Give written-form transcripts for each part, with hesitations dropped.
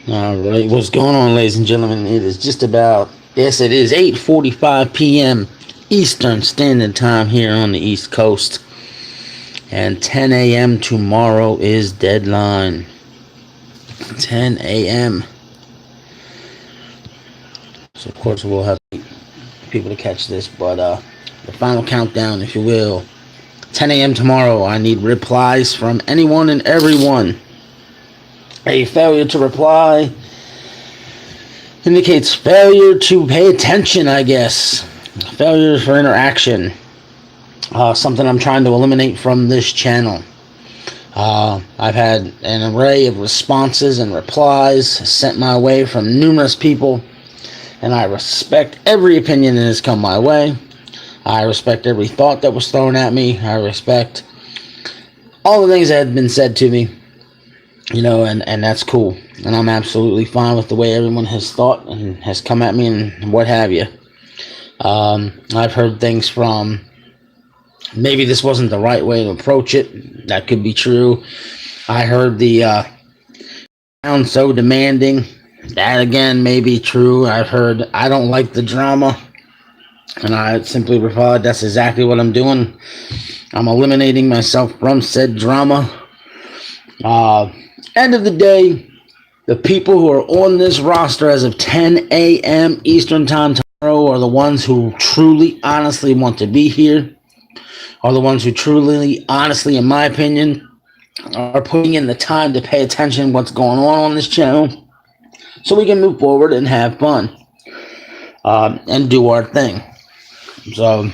All right, what's going on, ladies and gentlemen? It is just about, yes, it is 8:45 p.m. Eastern Standard Time here on the East Coast, and 10 a.m. tomorrow is deadline. 10 a.m. So of course we'll have people to catch this, but the final countdown, if you will, 10 a.m. tomorrow. I need replies from anyone and everyone. A failure to reply indicates failure to pay attention, I guess. Failure for interaction. Something I'm trying to eliminate from this channel. I've had an array of responses and replies sent my way from numerous people, and I respect every opinion that has come my way. I respect every thought that was thrown at me. I respect all the things that have been said to me. And that's cool. And I'm absolutely fine with the way everyone has thought and has come at me and what have you. I've heard things from, maybe this wasn't the right way to approach it. That could be true. I heard the sound so demanding. That again may be true. I've heard I don't like the drama. And I simply replied, that's exactly what I'm doing. I'm eliminating myself from said drama. End of the day, the people who are on this roster as of 10 a.m. Eastern Time tomorrow are the ones who truly, honestly want to be here, are the ones who truly, honestly, in my opinion, are putting in the time to pay attention to what's going on this channel so we can move forward and have fun and do our thing. So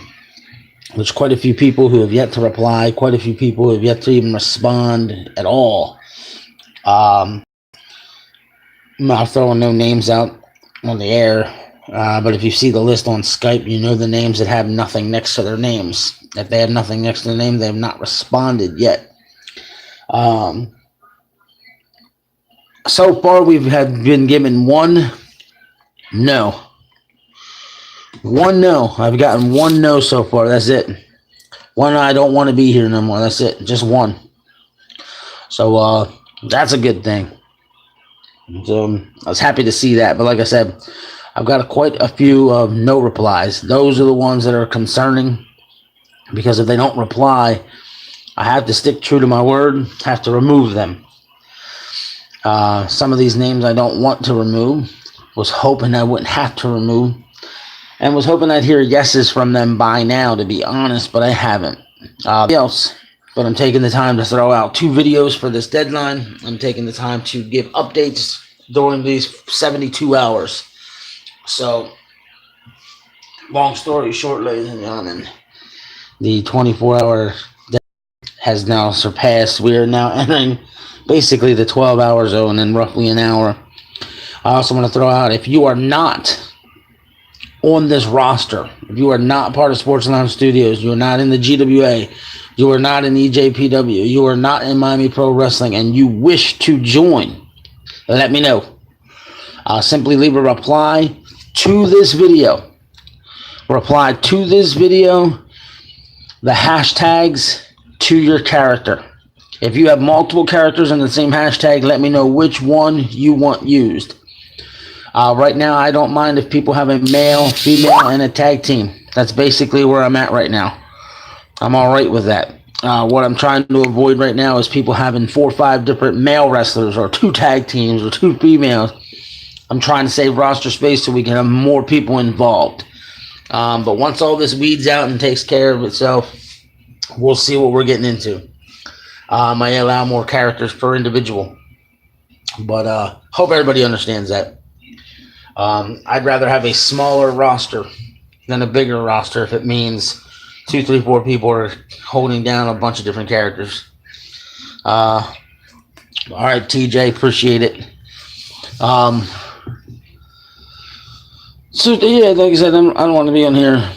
there's quite a few people who have yet to reply, quite a few people who have yet to even respond at all. I'm not throwing no names out on the air, but if you see the list on Skype, you know the names that have nothing next to their names. If they have nothing next to their name, they have not responded yet. So far, been given one no. One no. I've gotten one no so far. That's it. One, I don't want to be here no more. That's it. Just one. So, that's a good thing. So I was happy to see that. But like I said, I've got quite a few no replies. Those are the ones that are concerning, because if they don't reply, I have to stick true to my word, have to remove them. Some of these names I don't want to remove. Was hoping I wouldn't have to remove. And was hoping I'd hear yeses from them by now, to be honest, but I haven't. Else. But I'm taking the time to throw out 2 videos for this deadline. I'm taking the time to give updates during these 72 hours. So, long story short, ladies and gentlemen, the 24-hour has now surpassed. We are now entering basically the 12-hour zone in roughly an hour. I also want to throw out, if you are not on this roster, if you are not part of Sports Lounge Studios, you are not in the GWA, you are not in EJPW, you are not in Miami Pro Wrestling, and you wish to join, let me know. Simply leave a reply to this video. Reply to this video, the hashtags to your character. If you have multiple characters in the same hashtag, let me know which one you want used. Right now, I don't mind if people have a male, female, and a tag team. That's basically where I'm at right now. I'm all right with that. What I'm trying to avoid right now is people having 4 or 5 different male wrestlers, or 2 tag teams, or 2 females. I'm trying to save roster space so we can have more people involved. But once all this weeds out and takes care of itself, we'll see what we're getting into. I allow more characters per individual. But hope everybody understands that. I'd rather have a smaller roster than a bigger roster if it means 2, 3, 4 people are holding down a bunch of different characters. All right, TJ, appreciate it. So yeah, like I said, I don't want to be on here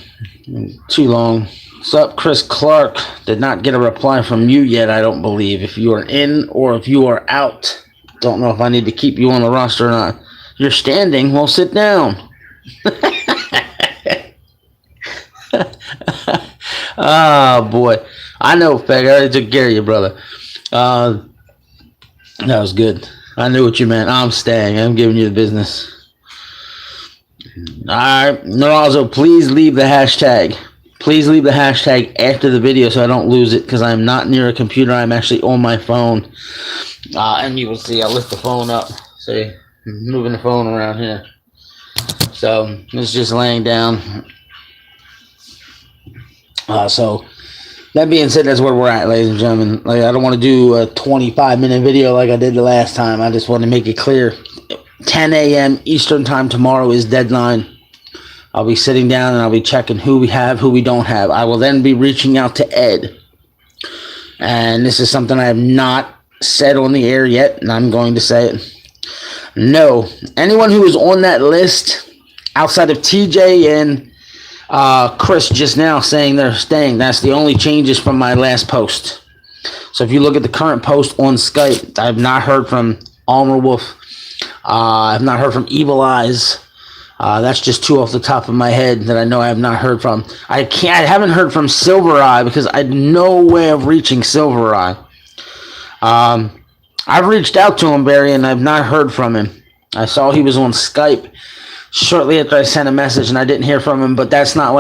too long. What's up, Chris Clark? Did not get a reply from you yet, I don't believe. If you are in or if you are out, don't know if I need to keep you on the roster or not. You're standing, well, sit down. Oh, boy. I know, Peg. I already took care of you, brother. That was good. I knew what you meant. I'm staying. I'm giving you the business. All right, Narazo, please leave the hashtag. Please leave the hashtag after the video so I don't lose it, because I'm not near a computer. I'm actually on my phone. And you will see I lift the phone up. See, moving the phone around here. So it's just laying down. So that being said, that's where we're at, ladies and gentlemen. Like, I don't want to do a 25-minute video like I did the last time. I just want to make it clear. 10 a.m. Eastern time tomorrow is deadline. I'll be sitting down and I'll be checking who we have, who we don't have. I will then be reaching out to Ed. And this is something I have not said on the air yet, and I'm going to say it. No, anyone who is on that list outside of TJ and Chris just now saying they're staying, that's the only changes from my last post. So if you look at the current post on Skype, I have not heard from Almer Wolf. I have not heard from Evil Eyes. That's just two off the top of my head that I know I have not heard from. I haven't heard from Silver Eye because I had no way of reaching Silver Eye. I've reached out to him, Barry, and I've not heard from him. I saw he was on Skype shortly after I sent a message, and I didn't hear from him. But that's not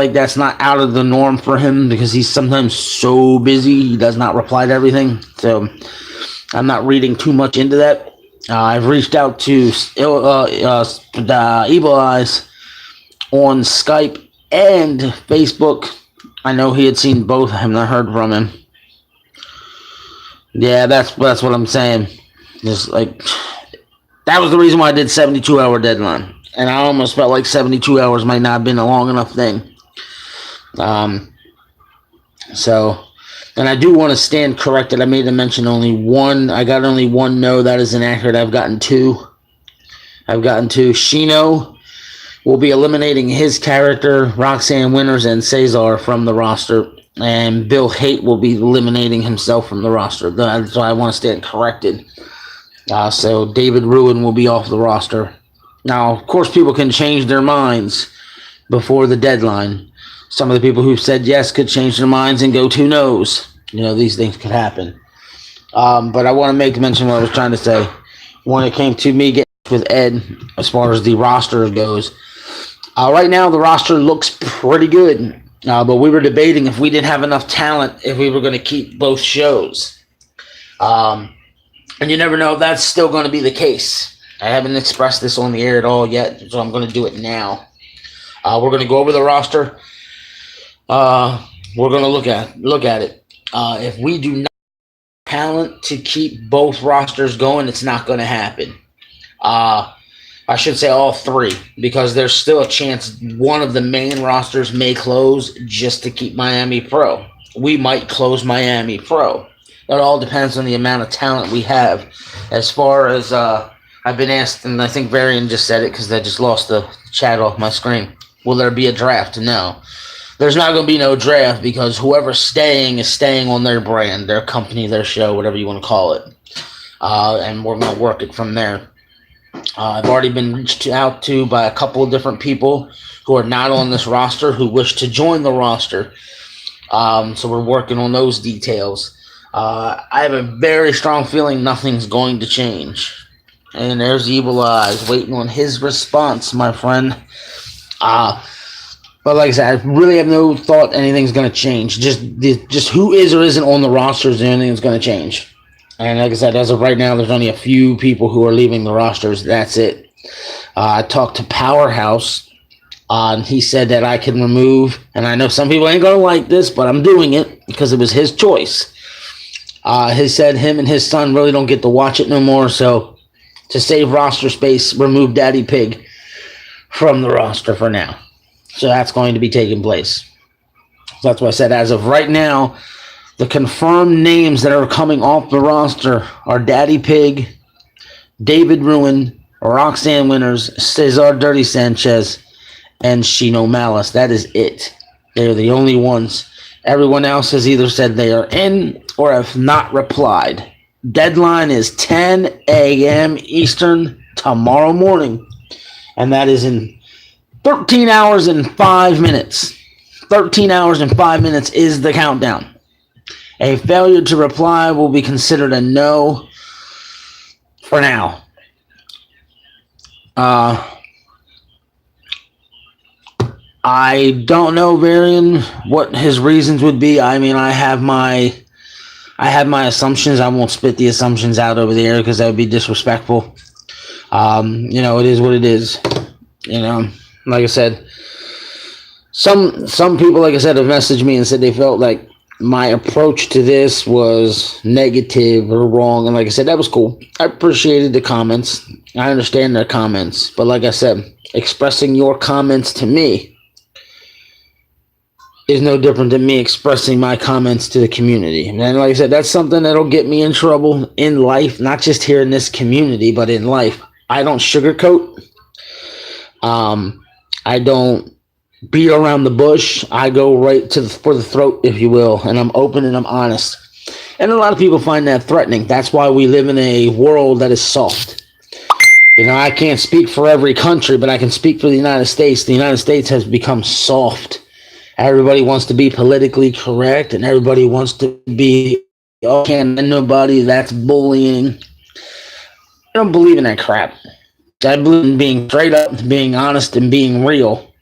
out of the norm for him, because he's sometimes so busy he does not reply to everything. So I'm not reading too much into that. I've reached out to Evil Eyes on Skype and Facebook. I know he had seen both. I have not heard from him. Yeah, that's what I'm saying. Just like, that was the reason why I did 72-hour deadline. And I almost felt like 72 hours might not have been a long enough thing. And I do want to stand corrected. I made a mention only one. I got only one no. That is inaccurate. I've gotten two. Shino will be eliminating his character, Roxanne Winters, and Cesar from the roster. And Bill Haight will be eliminating himself from the roster. That's why I want to stand corrected. So David Ruin will be off the roster. Now, of course, people can change their minds before the deadline. Some of the people who said yes could change their minds and go to no's. You know, these things could happen. But I want to make mention what I was trying to say. When it came to me getting with Ed, as far as the roster goes, right now the roster looks pretty good. But we were debating if we didn't have enough talent, if we were going to keep both shows. And you never know if that's still going to be the case. I haven't expressed this on the air at all yet, so I'm going to do it now. We're going to go over the roster. We're going to look at it. If we do not have talent to keep both rosters going, it's not going to happen. I should say all three, because there's still a chance one of the main rosters may close just to keep Miami Pro. We might close Miami Pro. It all depends on the amount of talent we have. As far as I've been asked, and I think Varian just said it because I just lost the chat off my screen. Will there be a draft? No. There's not going to be no draft, because whoever's staying is staying on their brand, their company, their show, whatever you want to call it. And we're going to work it from there. I've already been reached out to by a couple of different people who are not on this roster who wish to join the roster. So we're working on those details. I have a very strong feeling nothing's going to change. And there's Evil Eyes waiting on his response, my friend. But like I said, I really have no thought anything's going to change. Just who is or isn't on the roster is anything that's going to change. And like I said, as of right now, there's only a few people who are leaving the rosters. That's it. I talked to Powerhouse, and he said that I can remove, and I know some people ain't going to like this, but I'm doing it because it was his choice. He said him and his son really don't get to watch it no more, so to save roster space, remove Daddy Pig from the roster for now. So that's going to be taking place. So that's what I said. As of right now, the confirmed names that are coming off the roster are Daddy Pig, David Ruin, Roxanne Winters, Cesar Dirty Sanchez, and Shino Malice. That is it. They're the only ones. Everyone else has either said they are in or have not replied. Deadline is 10 a.m. Eastern tomorrow morning. And that is in 13 hours and 5 minutes. 13 hours and 5 minutes is the countdown. A failure to reply will be considered a no for now. I don't know, Varian, what his reasons would be. I mean, I have my assumptions. I won't spit the assumptions out over there because that would be disrespectful. It is what it is. Like I said, some people, like I said, have messaged me and said they felt like my approach to this was negative or wrong. And like I said, that was cool. I appreciated the comments. I understand their comments. But like I said, expressing your comments to me is no different than me expressing my comments to the community. And like I said, that's something that'll get me in trouble in life, not just here in this community, but in life. I don't sugarcoat. I don't beat around the bush. I go right for the throat, if you will, and I'm open and I'm honest. And a lot of people find that threatening. That's why we live in a world that is soft. I can't speak for every country, but I can speak for the United States. The United States has become soft. Everybody wants to be politically correct, and everybody wants to be, can't nobody, that's bullying. I don't believe in that crap. I believe in being straight up, being honest, and being real.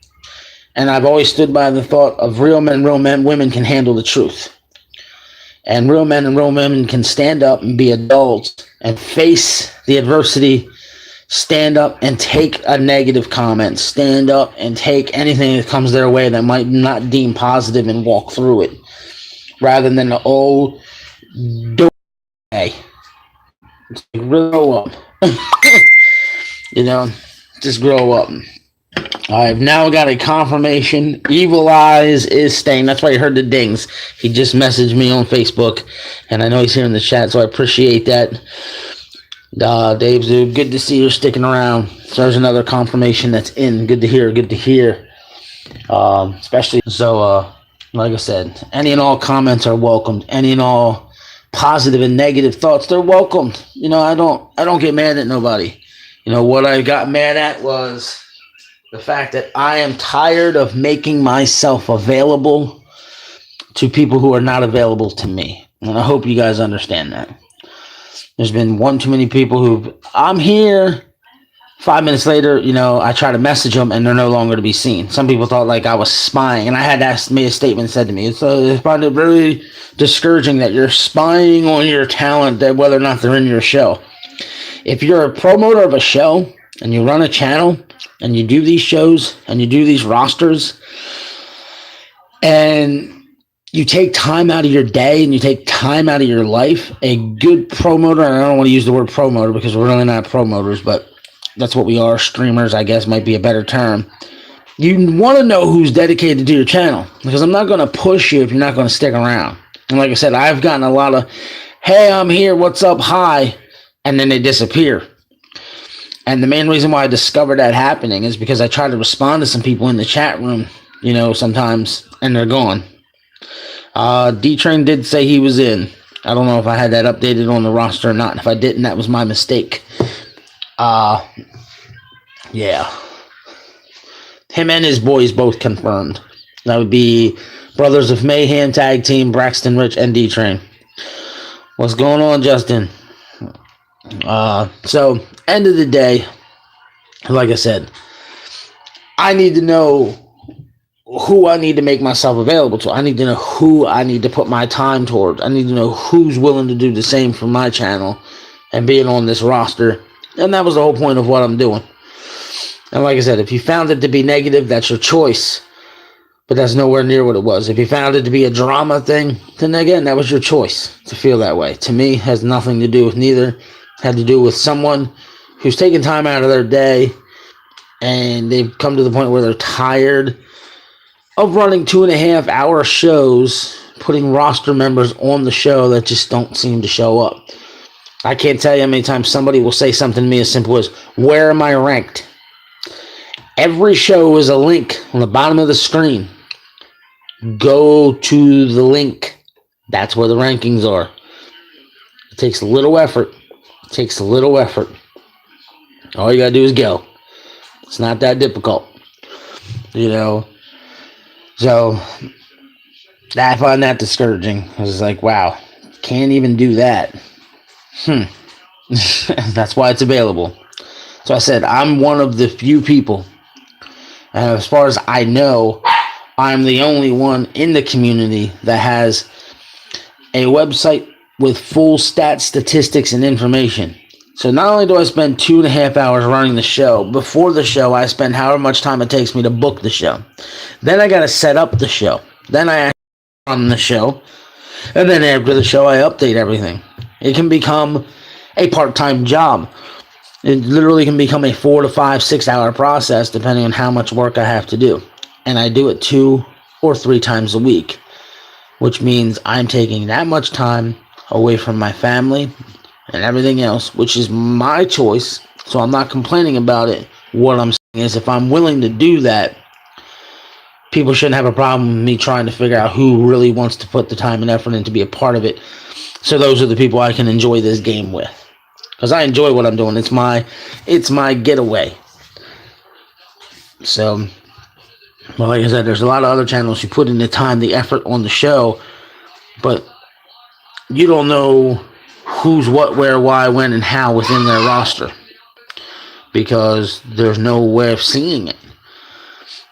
And I've always stood by the thought of real men, women can handle the truth. And real men and real women can stand up and be adults and face the adversity, stand up and take a negative comment, stand up and take anything that comes their way that might not deem positive and walk through it. Rather than the old, grow up. Just grow up. I've now got a confirmation. Evil Eyes is staying. That's why you heard the dings. He just messaged me on Facebook, and I know he's here in the chat, so I appreciate that. Dave's dude, good to see you sticking around. So there's another confirmation that's in. Good to hear. Especially so. Like I said, any and all comments are welcomed. Any and all positive and negative thoughts, they're welcomed. I don't get mad at nobody. What I got mad at was the fact that I am tired of making myself available to people who are not available to me. And I hope you guys understand that. There's been one too many people I'm here. 5 minutes later, I try to message them and they're no longer to be seen. Some people thought like I was spying, and I had made a statement said to me, it's probably really discouraging that you're spying on your talent, that whether or not they're in your show. If you're a promoter of a show and you run a channel and you do these shows and you do these rosters and you take time out of your day and you take time out of your life, a good promoter, and I don't want to use the word promoter because we're really not promoters, but that's what we are. Streamers, I guess, might be a better term. You want to know who's dedicated to your channel, because I'm not going to push you if you're not going to stick around. And like I said, I've gotten a lot of, hey, I'm here, what's up, hi, and then they disappear. And the main reason why I discovered that happening is because I try to respond to some people in the chat room, sometimes, and they're gone. D-Train did say he was in. I don't know if I had that updated on the roster or not. If I didn't, that was my mistake. Yeah. Him and his boys both confirmed. That would be Brothers of Mayhem Tag Team, Braxton Rich, and D-Train. What's going on, Justin? So, end of the day, like I said, I need to know who I need to make myself available to. I need to know who I need to put my time toward. I need to know who's willing to do the same for my channel and being on this roster. And that was the whole point of what I'm doing. And like I said, if you found it to be negative, that's your choice. But that's nowhere near what it was. If you found it to be a drama thing, then again, that was your choice to feel that way. To me, it has nothing to do with neither. It had to do with someone who's taking time out of their day and they've come to the point where they're tired of running 2.5 hour shows, putting roster members on the show that just don't seem to show up. I can't tell you how many times somebody will say something to me as simple as, where am I ranked? Every show is a link on the bottom of the screen. Go to the link. That's where the rankings are. It takes a little effort. All you gotta do is go. It's not that difficult. So I find that discouraging. I was like, wow, can't even do that. That's why it's available. So I said, I'm one of the few people, and as far as I know, I'm the only one in the community that has a website with full stats, statistics, and information. So not only do I spend 2.5 hours running the show, before the show I spend however much time it takes me to book the show. Then I got to set up the show. Then I run the show. And then after the show I update everything. It can become a part-time job. It literally can become a 4 to 5, 6 hour process depending on how much work I have to do. And I do it 2 or 3 times a week, which means I'm taking that much time away from my family and everything else, which is my choice. So I'm not complaining about it. What I'm saying is, if I'm willing to do that, people shouldn't have a problem with me trying to figure out who really wants to put the time and effort in to be a part of it. So those are the people I can enjoy this game with. Because I enjoy what I'm doing. It's my getaway. So, well, like I said, there's a lot of other channels who put in the time, the effort on the show, but you don't know who's what, where, why, when, and how within their roster, because there's no way of seeing it.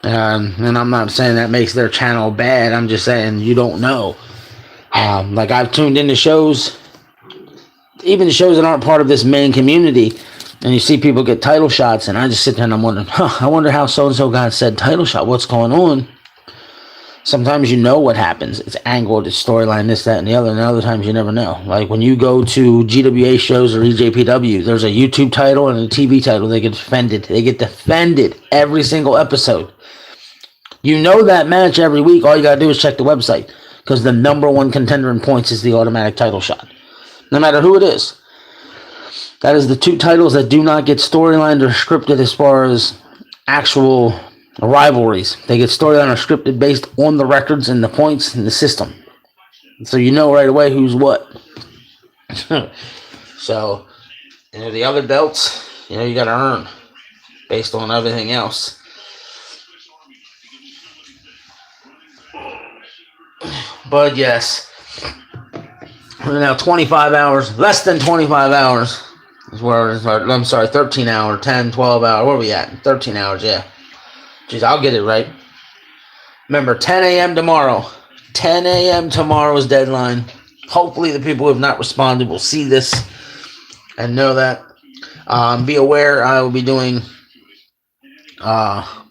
And I'm not saying that makes their channel bad. I'm just saying you don't know. Like, I've tuned into shows, even the shows that aren't part of this main community, and you see people get title shots, and I just sit there and I'm wondering, I wonder how so-and-so got said title shot. What's going on? Sometimes you know what happens. It's angled, it's storyline, this, that, and the other. And other times you never know. Like when you go to GWA shows or EJPW, there's a YouTube title and a TV title. They get defended. They get defended every single episode. You know that match every week. All you got to do is check the website, because the number one contender in points is the automatic title shot, no matter who it is. That is the 2 titles that do not get storylined or scripted as far as actual rivalries. They get storyline or scripted based on the records and the points and the system. So you know right away who's what. So, the other belts, you got to earn based on everything else. But yes, we're now 25 hours, less than 25 hours is where it is. I'm sorry, 13 hour, 10, 12 hour. Where are we at? 13 hours, yeah. Jeez, I'll get it right. Remember, 10 a.m. tomorrow. 10 a.m. tomorrow's deadline. Hopefully the people who have not responded will see this and know that. Be aware, I will be doing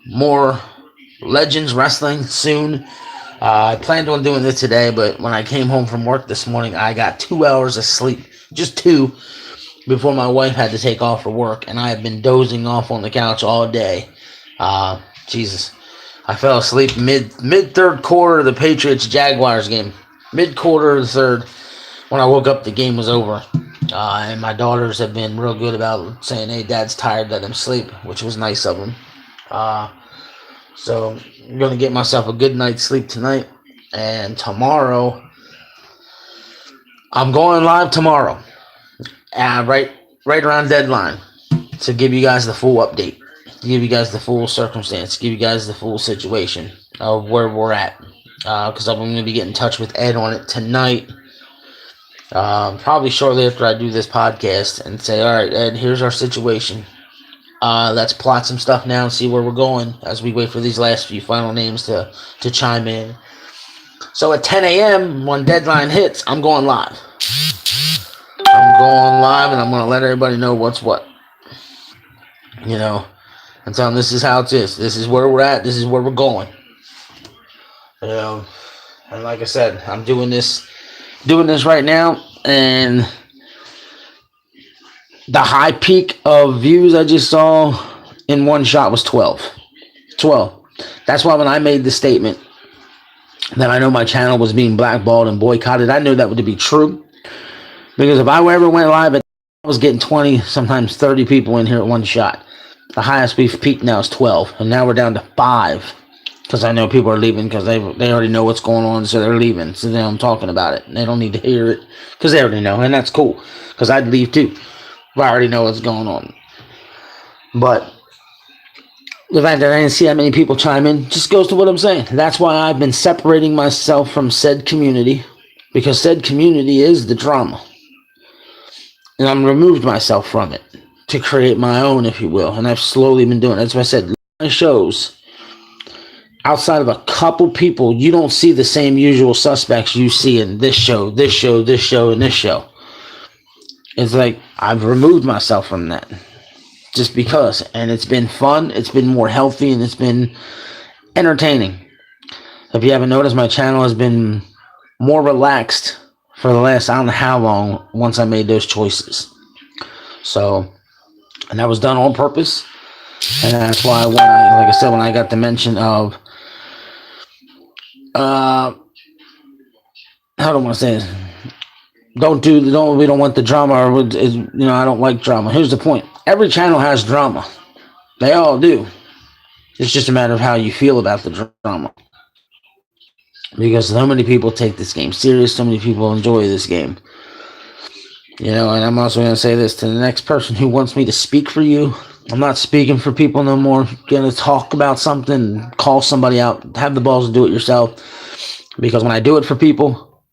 more Legends Wrestling soon. I planned on doing this today, but when I came home from work this morning, I got 2 hours of sleep. Just 2, before my wife had to take off for work, and I have been dozing off on the couch all day. Jesus. I fell asleep mid third quarter of the Patriots-Jaguars game. Mid-quarter of the third. When I woke up, the game was over. And my daughters have been real good about saying, hey, Dad's tired, let him sleep, which was nice of them. So I'm going to get myself a good night's sleep tonight. And tomorrow, I'm going live tomorrow. Right around deadline, to give you guys the full update. Give you guys the full circumstance, give you guys the full situation of where we're at, because I'm going to be getting in touch with Ed on it tonight, probably shortly after I do this podcast, and say, all right, Ed, here's our situation. Let's plot some stuff now and see where we're going as we wait for these last few final names to chime in. So at 10 a.m. when deadline hits, I'm going live. I'm going live, and I'm going to let everybody know what's what. And tell them this is how it is. This is where we're at. This is where we're going. And like I said, I'm doing this right now, and the high peak of views I just saw in one shot was 12. 12. That's why when I made the statement that I know my channel was being blackballed and boycotted, I knew that would be true. Because if I ever went live, I was getting 20, sometimes 30 people in here at one shot. The highest we've peaked now is 12, and now we're down to 5. Because I know people are leaving because they already know what's going on, so they're leaving. So then I'm talking about it. And they don't need to hear it because they already know, and that's cool. Because I'd leave too if I already know what's going on. But the fact that I didn't see that many people chime in just goes to what I'm saying. That's why I've been separating myself from said community, because said community is the drama. And I'm removed myself from it to create my own, if you will. And I've slowly been doing it. That's why I said my shows, outside of a couple people, you don't see the same usual suspects you see in this show, this show, this show, and this show. It's like I've removed myself from that just because. And it's been fun. It's been more healthy, and it's been entertaining. If you haven't noticed, my channel has been more relaxed for the last I don't know how long once I made those choices. So, and that was done on purpose. And that's why when I got the mention of how do I want to say this? We don't want the drama, or I don't like drama. Here's the point. Every channel has drama. They all do. It's just a matter of how you feel about the drama. Because so many people take this game serious, so many people enjoy this game. And I'm also going to say this to the next person who wants me to speak for you. I'm not speaking for people no more. Going to talk about something, call somebody out, have the balls to do it yourself. Because when I do it for people,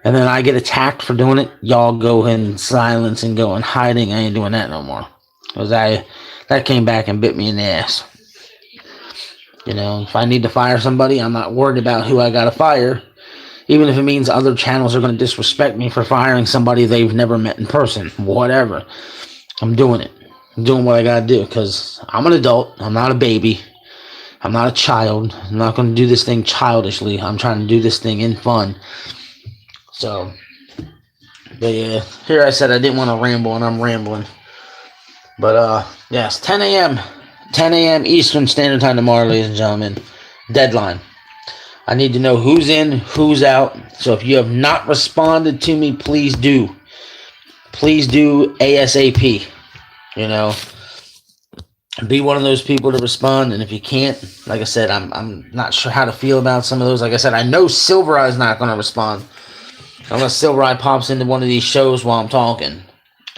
and then I get attacked for doing it, y'all go in silence and go in hiding. I ain't doing that no more. Because that came back and bit me in the ass. If I need to fire somebody, I'm not worried about who I got to fire. Even if it means other channels are going to disrespect me for firing somebody they've never met in person. Whatever. I'm doing it. I'm doing what I got to do because I'm an adult. I'm not a baby. I'm not a child. I'm not going to do this thing childishly. I'm trying to do this thing in fun. So, but yeah, here I said I didn't want to ramble, and I'm rambling. But, yes, 10 a.m. 10 a.m. Eastern Standard Time tomorrow, ladies and gentlemen. Deadline. I need to know who's in, who's out. So if you have not responded to me, please do. Please do ASAP. Be one of those people to respond. And if you can't, like I said, I'm not sure how to feel about some of those. Like I said, I know Silver Eye's not going to respond. Unless Silver Eye pops into one of these shows while I'm talking.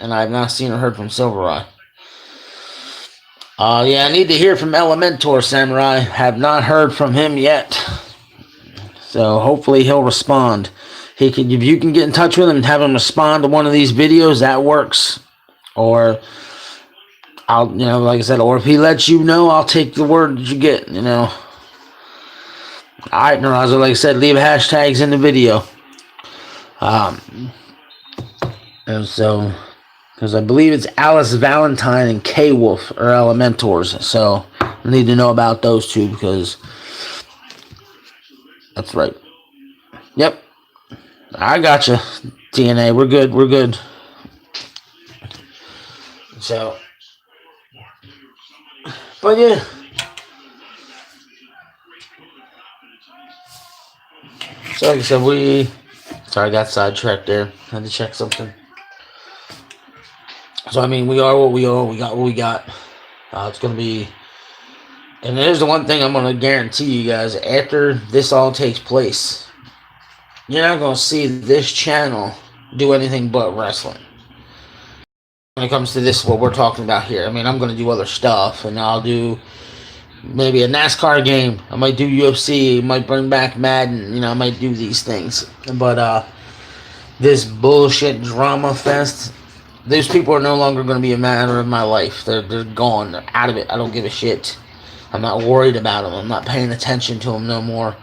And I've not seen or heard from Silver Eye. Yeah, I need to hear from Elementor, Samurai. Have not heard from him yet. So hopefully he'll respond. If you can get in touch with him and have him respond to one of these videos, that works. Or like I said, or if he lets you know, I'll take the word that you get. Alright, Narazo, like I said, leave hashtags in the video. And so, because I believe it's Alice Valentine and K-Wolf are Elementors. So I need to know about those two because that's right. Yep. I gotcha, TNA. We're good. We're good. So, but yeah. So like I said, sorry, I got sidetracked there. Had to check something. So, we are what we are. We got what we got. It's going to be... And here's the one thing I'm going to guarantee you guys. After this all takes place, you're not going to see this channel do anything but wrestling. When it comes to this, what we're talking about here. I'm going to do other stuff. And I'll do maybe a NASCAR game. I might do UFC. I might bring back Madden. I might do these things. But this bullshit drama fest... Those people are no longer going to be a matter of my life. They're gone. They're out of it. I don't give a shit. I'm not worried about them. I'm not paying attention to them no more.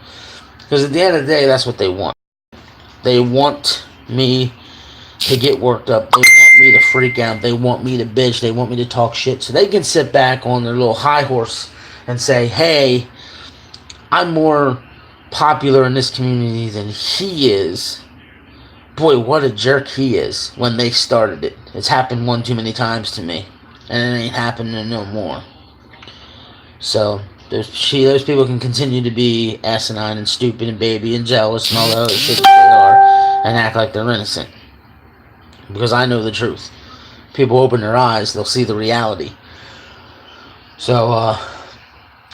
Because at the end of the day, that's what they want. They want me to get worked up. They want me to freak out. They want me to bitch. They want me to talk shit. So they can sit back on their little high horse and say, hey, I'm more popular in this community than he is. Boy, what a jerk he is when they started it. It's happened one too many times to me. And it ain't happening no more. So, those people can continue to be asinine and stupid and baby and jealous and all the other shit that they are. And act like they're innocent. Because I know the truth. People open their eyes, they'll see the reality. So,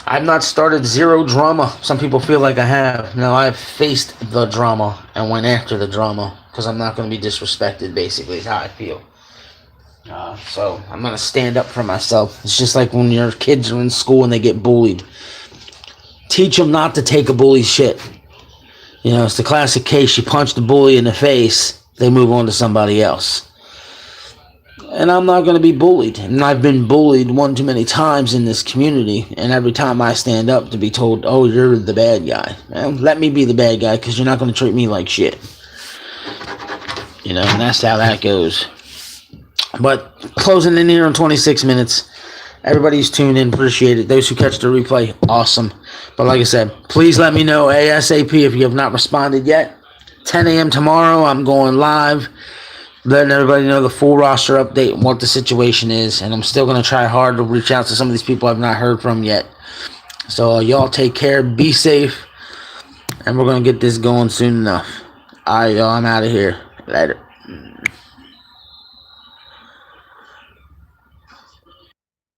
I've not started zero drama. Some people feel like I have. No, I've faced the drama and went after the drama. Because I'm not going to be disrespected, basically, is how I feel. So, I'm going to stand up for myself. It's just like when your kids are in school and they get bullied. Teach them not to take a bully's shit. It's the classic case. You punch the bully in the face, they move on to somebody else. And I'm not going to be bullied. And I've been bullied one too many times in this community. And every time I stand up to be told, oh, you're the bad guy. Well, let me be the bad guy because you're not going to treat me like shit. You know, and that's how that goes. But closing in here in 26 minutes. Everybody's tuned in. Appreciate it. Those who catch the replay, awesome. But like I said, please let me know ASAP if you have not responded yet. 10 a.m. tomorrow, I'm going live. Letting everybody know the full roster update and what the situation is. And I'm still going to try hard to reach out to some of these people I've not heard from yet. So y'all take care. Be safe. And we're going to get this going soon enough. All right, y'all. I'm out of here. Later.